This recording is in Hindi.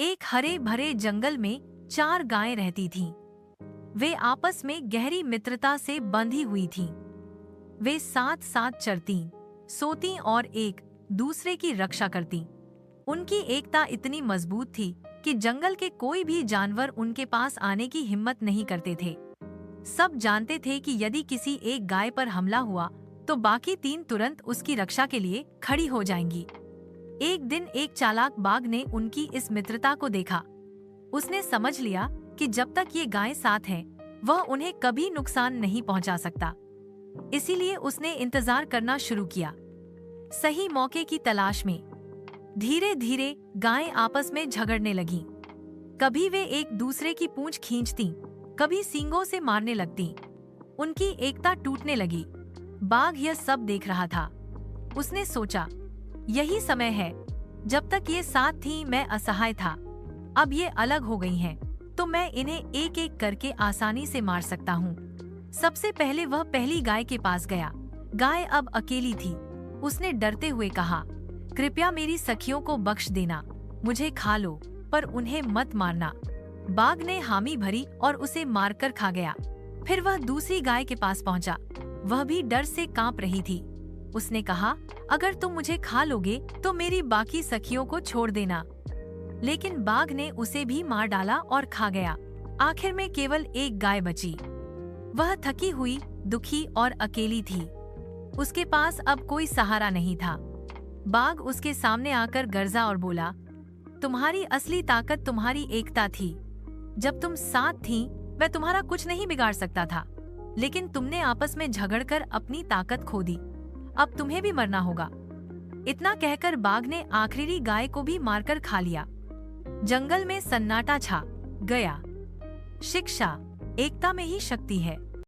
एक हरे भरे जंगल में 4 गायें रहती थीं। वे आपस में गहरी मित्रता से बंधी हुई थीं। वे साथ साथ चरतीं, सोतीं और एक दूसरे की रक्षा करतीं। उनकी एकता इतनी मजबूत थी कि जंगल के कोई भी जानवर उनके पास आने की हिम्मत नहीं करते थे। सब जानते थे कि यदि किसी एक गाय पर हमला हुआ तो बाकी 3 तुरंत उसकी रक्षा के लिए खड़ी हो जाएंगी। एक दिन एक चालाक बाघ ने उनकी इस मित्रता को देखा। उसने समझ लिया कि जब तक ये गायें साथ हैं, वह उन्हें कभी नुकसान नहीं पहुंचा सकता। इसीलिए उसने इंतजार करना शुरू किया, सही मौके की तलाश में। धीरे धीरे गायें आपस में झगड़ने लगीं। कभी वे एक दूसरे की पूंछ खींचतीं, कभी सींगों से मारने लगतीं। उनकी एकता टूटने लगी। बाघ यह सब देख रहा था। उसने सोचा, यही समय है। जब तक ये साथ थीं मैं असहाय था। अब ये अलग हो गई हैं, तो मैं इन्हें एक एक करके आसानी से मार सकता हूँ। सबसे पहले वह पहली गाय के पास गया। गाय अब अकेली थी। उसने डरते हुए कहा, कृपया मेरी सखियों को बख्श देना, मुझे खा लो, पर उन्हें मत मारना। बाघ ने हामी भरी और उसे मारकर खा गया। फिर वह दूसरी गाय के पास पहुंचा। वह भी डर से कांप रही थी। उसने कहा, अगर तुम मुझे खा लोगे तो मेरी बाकी सखियों को छोड़ देना। लेकिन बाघ ने उसे भी मार डाला और खा गया। आखिर में केवल एक गाय बची। वह थकी हुई, दुखी और अकेली थी। उसके पास अब कोई सहारा नहीं था। बाघ उसके सामने आकर गरजा और बोला, तुम्हारी असली ताकत तुम्हारी एकता थी। जब तुम साथ थीं, मैं तुम्हारा कुछ नहीं बिगाड़ सकता था। लेकिन तुमने आपस में झगड़कर अपनी ताकत खो दी। अब तुम्हें भी मरना होगा। इतना कहकर बाघ ने आखिरी गाय को भी मारकर खा लिया। जंगल में सन्नाटा छा गया। शिक्षा, एकता में ही शक्ति है।